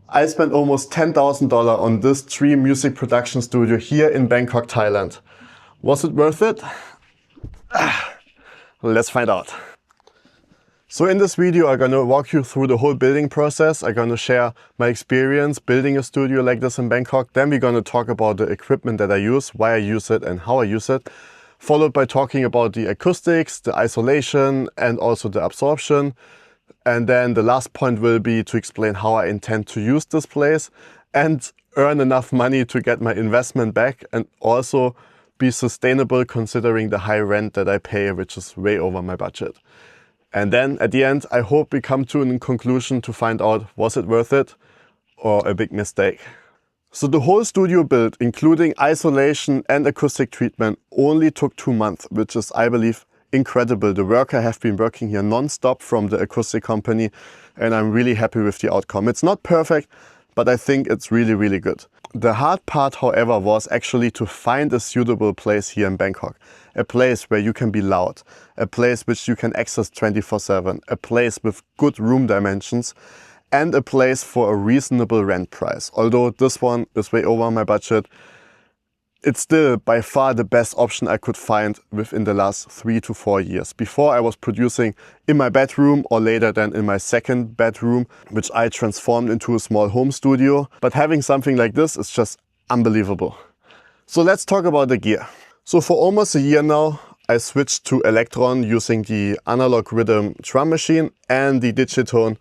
I spent almost $10,000 on this tree music production studio here in Bangkok, Thailand. Was it worth it? Let's find out. So in this video I'm gonna walk you through the whole building process. I'm gonna share my experience building a studio like this in Bangkok. Then we're gonna talk about the equipment that I use, why I use it and how I use it. Followed by talking about the acoustics, the isolation and also the absorption. And then the last point will be to explain how I intend to use this place and earn enough money to get my investment back and also be sustainable considering the high rent that I pay, which is way over my budget. And then at the end, I hope we come to a conclusion to find out, was it worth it or a big mistake? So the whole studio build, including isolation and acoustic treatment, only took 2 months, which is, I believe, incredible. The worker have been working here non-stop from the acoustic company and I'm really happy with the outcome. It's not perfect, but I think it's really, really good. The hard part, however, was actually to find a suitable place here in Bangkok. A place where you can be loud, a place which you can access 24/7, a place with good room dimensions and a place for a reasonable rent price. Although this one is way over my budget, it's still by far the best option I could find within the last 3 to 4 years. Before I was producing in my bedroom or later then in my second bedroom, which I transformed into a small home studio. But having something like this is just unbelievable. So let's talk about the gear. So for almost a year now, I switched to Electron using the analog rhythm drum machine and the Digitone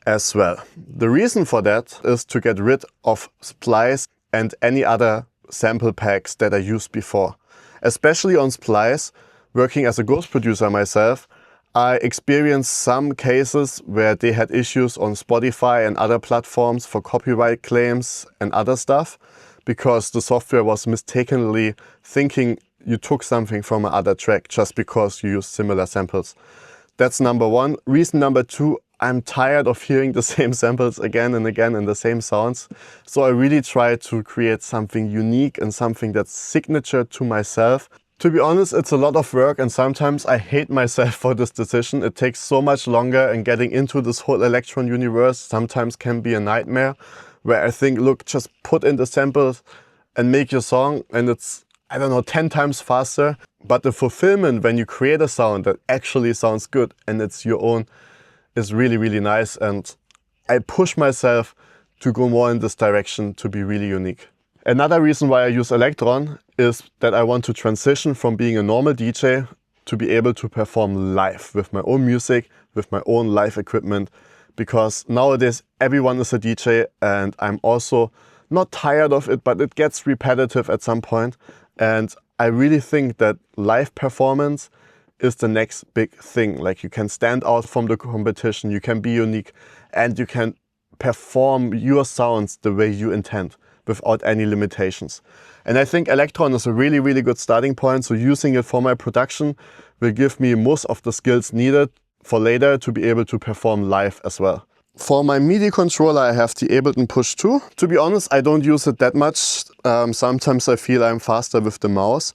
as well. The reason for that is to get rid of splice and any other sample packs that I used before. Especially on splice, working as a ghost producer myself, I experienced some cases where they had issues on Spotify and other platforms for copyright claims and other stuff, because the software was mistakenly thinking you took something from another track just because you used similar samples. That's number one. Reason number two, I'm tired of hearing the same samples again and again and the same sounds. So I really try to create something unique and something that's signature to myself. To be honest, it's a lot of work and sometimes I hate myself for this decision. It takes so much longer and getting into this whole Electron universe sometimes can be a nightmare where I think, look, just put in the samples and make your song and it's, I don't know, 10 times faster. But the fulfillment when you create a sound that actually sounds good and it's your own is really, really nice, and I push myself to go more in this direction to be really unique. Another reason why I use Electron is that I want to transition from being a normal DJ to be able to perform live with my own music, with my own live equipment, because nowadays everyone is a DJ and I'm also not tired of it, but it gets repetitive at some point. And I really think that live performance is the next big thing. Like you can stand out from the competition, you can be unique and you can perform your sounds the way you intend without any limitations. And I think Electron is a really, really good starting point. So using it for my production will give me most of the skills needed for later to be able to perform live as well. For my MIDI controller, I have the Ableton Push 2. To be honest, I don't use it that much. Sometimes I feel I'm faster with the mouse.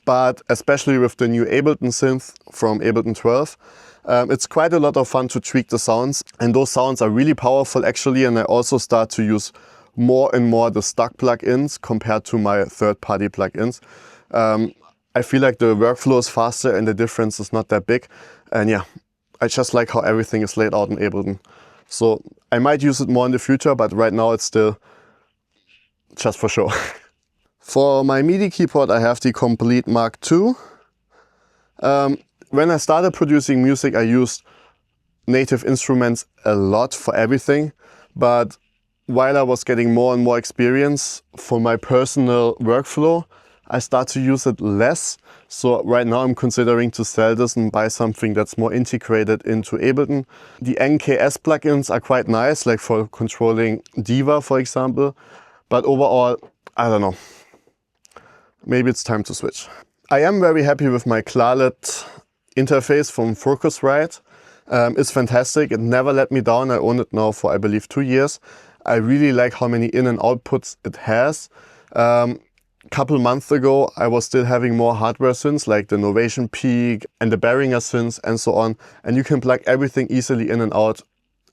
But especially with the new Ableton synth from Ableton 12, it's quite a lot of fun to tweak the sounds. And those sounds are really powerful actually. And I also start to use more and more the stock plugins compared to my third-party plugins. I feel like the workflow is faster and the difference is not that big. And yeah, I just like how everything is laid out in Ableton. So I might use it more in the future, but right now it's still just for show. For my MIDI keyboard, I have the Complete Mark II. When I started producing music, I used native instruments a lot for everything. But while I was getting more and more experience for my personal workflow, I start to use it less. So right now I'm considering to sell this and buy something that's more integrated into Ableton. The NKS plugins are quite nice, like for controlling Diva, for example. But overall, I don't know. Maybe it's time to switch. I am very happy with my Clarlet interface from Focusrite. It's fantastic. It never let me down. I own it now for, I believe, 2 years. I really like how many in and outputs it has. Couple months ago, I was still having more hardware synths like the Novation Peak and the Behringer synths and so on. And you can plug everything easily in and out.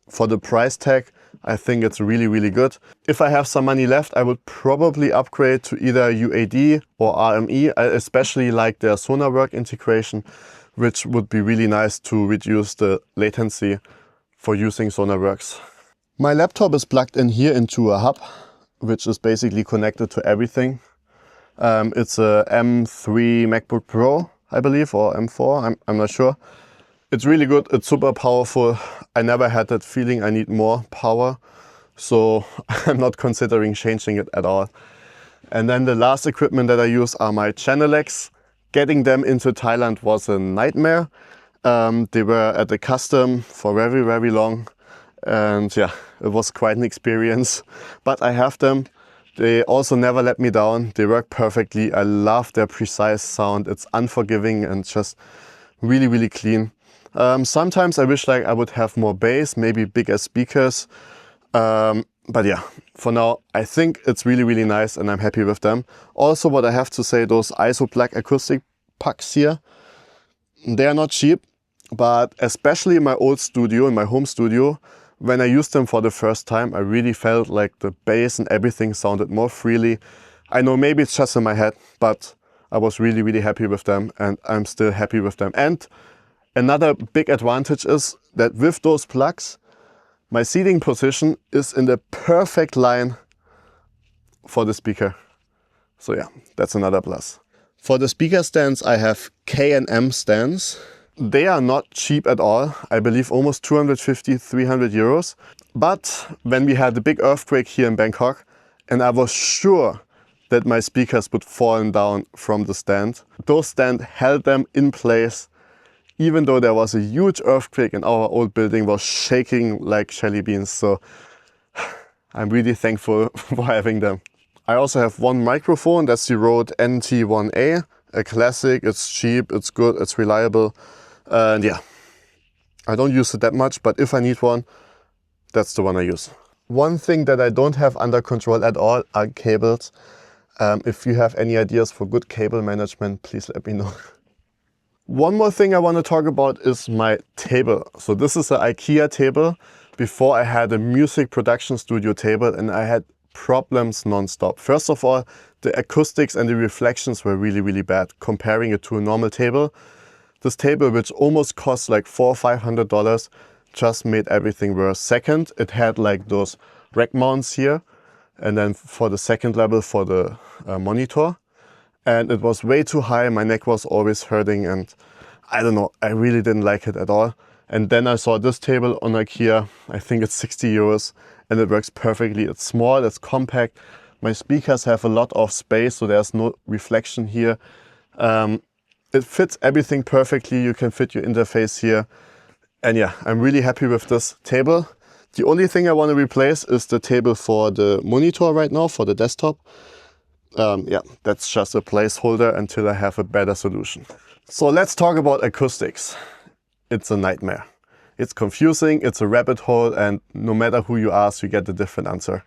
For the price tag, I think it's really, really good. If I have some money left, I would probably upgrade to either UAD or RME. I especially like their SUBWERK integration, which would be really nice to reduce the latency for using SUBWERKs. My laptop is plugged in here into a hub, which is basically connected to everything. It's a M3 MacBook Pro, I believe, or M4, I'm not sure. It's really good, it's super powerful. I never had that feeling I need more power, so I'm not considering changing it at all. And then the last equipment that I use are my channel legs. Getting them into Thailand was a nightmare. They were at the custom for very, very long. And yeah, it was quite an experience. But I have them. They also never let me down. They work perfectly. I love their precise sound. It's unforgiving and just really, really clean. Sometimes I wish like I would have more bass, maybe bigger speakers. But yeah, for now, I think it's really, really nice and I'm happy with them. Also, what I have to say, those ISO black acoustic pucks here, they are not cheap, but especially in my old studio, in my home studio, when I used them for the first time, I really felt like the bass and everything sounded more freely. I know maybe it's just in my head, but I was really, really happy with them and I'm still happy with them. And another big advantage is that with those plugs, my seating position is in the perfect line for the speaker. So yeah, that's another plus. For the speaker stands, I have K&M stands. They are not cheap at all. I believe almost 250, 300 euros. But when we had the big earthquake here in Bangkok, and I was sure that my speakers would fall down from the stand, those stands held them in place. Even though there was a huge earthquake and our old building was shaking like jelly beans. So I'm really thankful for having them. I also have one microphone, that's the Rode NT1A, a classic. It's cheap, it's good, it's reliable. And yeah, I don't use it that much, but if I need one, that's the one I use. One thing that I don't have under control at all are cables. If you have any ideas for good cable management, please let me know. One more thing I want to talk about is my table. So this is an IKEA table. Before I had a music production studio table and I had problems non-stop. First of all, the acoustics and the reflections were really, really bad comparing it to a normal table. This table, which almost cost like $400 or $500, just made everything worse. Second, it had like those rack mounts here. And then for the second level for the monitor. And it was way too high, my neck was always hurting and I don't know, I really didn't like it at all. And then I saw this table on IKEA, I think it's 60 euros and it works perfectly. It's small, it's compact, my speakers have a lot of space so there's no reflection here. It fits everything perfectly, you can fit your interface here. And yeah, I'm really happy with this table. The only thing I want to replace is the table for the monitor right now, for the desktop. Yeah, that's just a placeholder until I have a better solution. So let's talk about acoustics. It's a nightmare. It's confusing, it's a rabbit hole, and no matter who you ask, you get a different answer.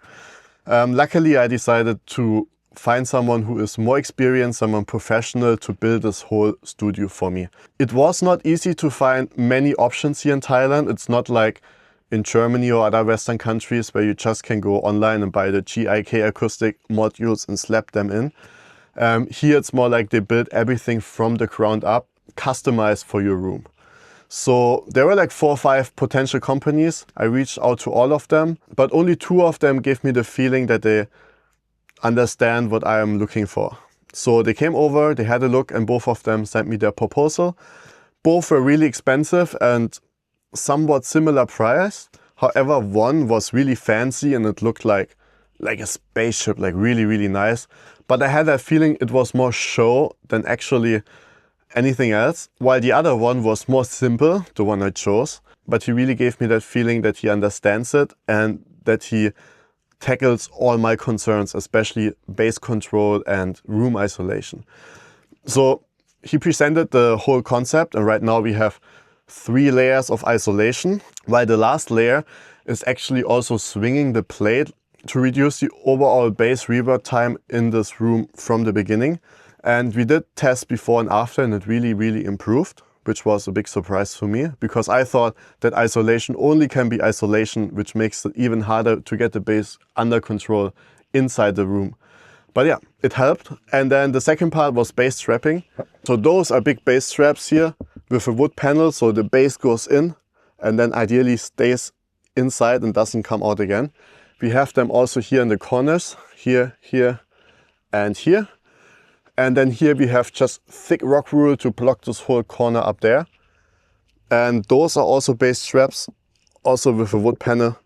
Luckily, I decided to find someone who is more experienced, someone professional to build this whole studio for me. It was not easy to find many options here in Thailand. It's not like in Germany or other Western countries where you just can go online and buy the GIK acoustic modules and slap them in. Here it's more like they build everything from the ground up, customized for your room. So there were like 4 or 5 potential companies. I reached out to all of them, but only 2 of them gave me the feeling that they understand what I am looking for. So they came over, they had a look, and both of them sent me their proposal. Both were really expensive and somewhat similar price. However, one was really fancy and it looked like a spaceship, like really, really nice. But I had that feeling it was more show than actually anything else. While the other one was more simple, the one I chose. But he really gave me that feeling that he understands it and that he tackles all my concerns, especially bass control and room isolation. So he presented the whole concept, and right now we have 3 layers of isolation, while the last layer is actually also swinging the plate to reduce the overall bass reverb time in this room from the beginning. And we did test before and after, and it really, really improved. which was a big surprise for me, because I thought that isolation only can be isolation, which makes it even harder to get the bass under control inside the room. But yeah, it helped. And then the second part was bass strapping. So those are big bass straps here with a wood panel, so the bass goes in and then ideally stays inside and doesn't come out again. We have them also here in the corners, here, here, and here. And then here we have just thick rock wool to block this whole corner up there. And those are also bass straps, also with a wood panel.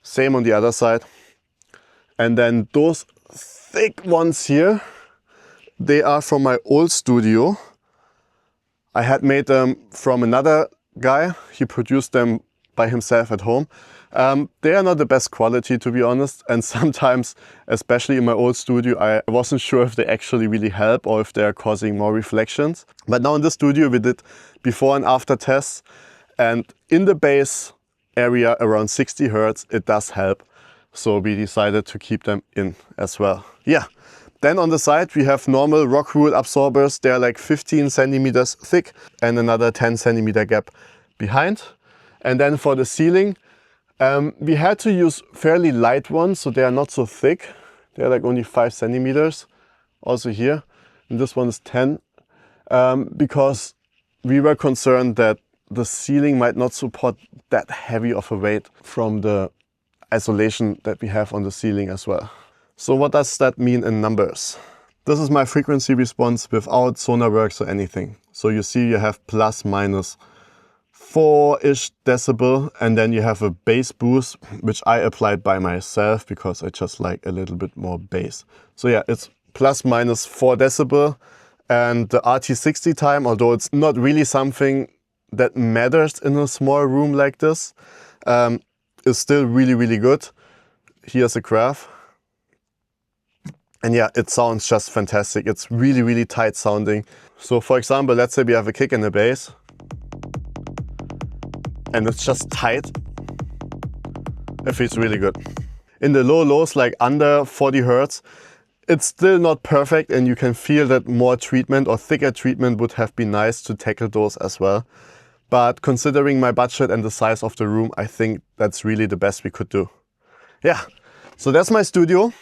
Same on the other side. And then those thick ones here, they are from my old studio. I had made them from another guy. He produced them by himself at home. They are not the best quality, to be honest, and sometimes, especially in my old studio, I wasn't sure if they actually really help or if they are causing more reflections. But now in the studio we did before and after tests, and in the bass area around 60 Hertz it does help, so we decided to keep them in as well. Yeah. Then on the side we have normal rock wool absorbers. They're like 15 centimeters thick and another 10 centimeter gap behind. And then for the ceiling, we had to use fairly light ones, so they are not so thick. They're like only 5 centimeters, also here. And this one is 10, because we were concerned that the ceiling might not support that heavy of a weight from the isolation that we have on the ceiling as well. So what does that mean in numbers? This is my frequency response without SonarWorks or anything. So you see you have plus minus 4-ish decibel, and then you have a bass boost, which I applied by myself because I just like a little bit more bass. So yeah, it's plus minus 4 decibel, and the RT60 time, although it's not really something that matters in a small room like this, is still really good. Here's a graph. And yeah, it sounds just fantastic. It's really tight sounding. So for example, let's say we have a kick and a bass, and it's just tight. It feels really good. In the lows, like under 40 Hertz, it's still not perfect, and you can feel that more treatment or thicker treatment would have been nice to tackle those as well. But considering my budget and the size of the room, I think that's really the best we could do. Yeah, so that's my studio.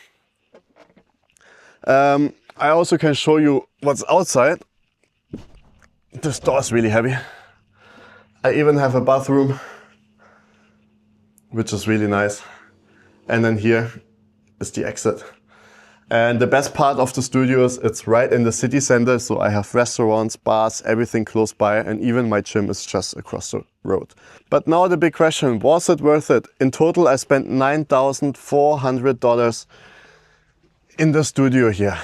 I also can show you what's outside. This door is really heavy. I even have a bathroom, which is really nice. And then here is the exit. And the best part of the studio is it's right in the city center, so I have restaurants, bars, everything close by, and even my gym is just across the road. But now the big question, was it worth it? In total I spent $9,400 in the studio here.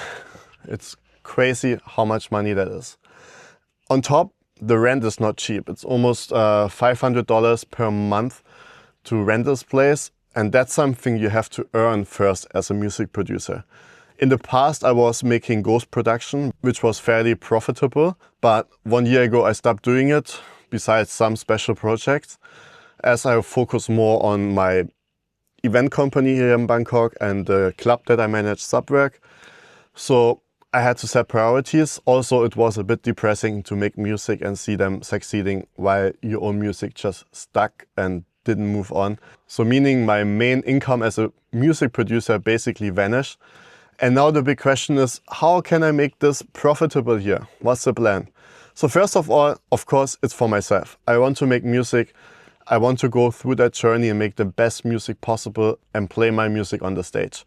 It's crazy how much money that is. On top, the rent is not cheap. It's almost $500 per month to rent this place, and that's something you have to earn first as a music producer. In the past I was making ghost production, which was fairly profitable, but 1 year ago I stopped doing it, besides some special projects, as I focus more on my event company here in Bangkok and the club that I manage, SUBWERK. So I had to set priorities. Also, it was a bit depressing to make music and see them succeeding while your own music just stuck and didn't move on. So meaning my main income as a music producer basically vanished. And now the big question is, how can I make this profitable here? What's the plan? So first of all, of course, it's for myself. I want to make music. I want to go through that journey and make the best music possible and play my music on the stage.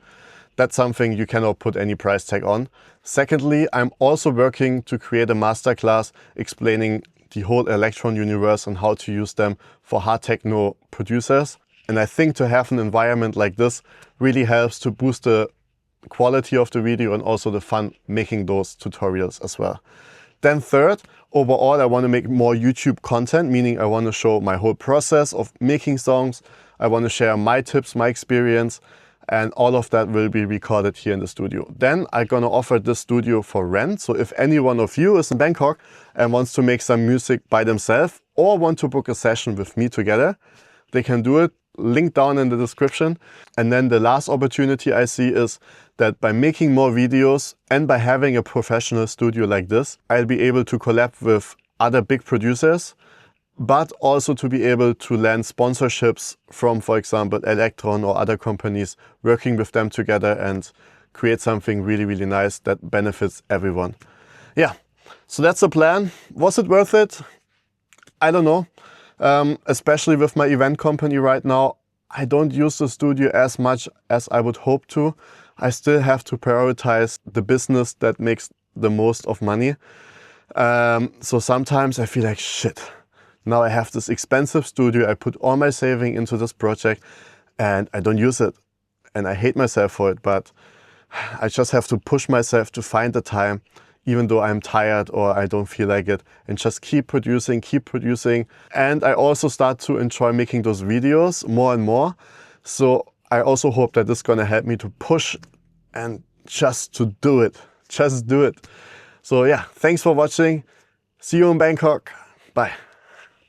That's something you cannot put any price tag on. Secondly, I'm also working to create a masterclass explaining the whole electron universe and how to use them for hard techno producers. And I think to have an environment like this really helps to boost the quality of the video and also the fun making those tutorials as well. Then third, overall I want to make more YouTube content, meaning I want to show my whole process of making songs. I want to share my tips, my experience, and all of that will be recorded here in the studio. Then I'm gonna offer this studio for rent. So if any one of you is in Bangkok and wants to make some music by themselves or want to book a session with me together, they can do it. Link down in the description. And then the last opportunity I see is that by making more videos and by having a professional studio like this, I'll be able to collab with other big producers, but also to be able to land sponsorships from, for example, Electron or other companies, working with them together and create something really, really nice that benefits everyone. Yeah, so that's the plan. Was it worth it? I don't know. Especially with my event company right now, I don't use the studio as much as I would hope to. I still have to prioritize the business that makes the most of money. So sometimes I feel like, shit, now I have this expensive studio. I put all my saving into this project and I don't use it. And I hate myself for it, but I just have to push myself to find the time, even though I'm tired or I don't feel like it, and just keep producing, keep producing. And I also start to enjoy making those videos more and more. So I also hope that this is gonna help me to push and just to do it. Just do it. So yeah, thanks for watching. See you in Bangkok. Bye.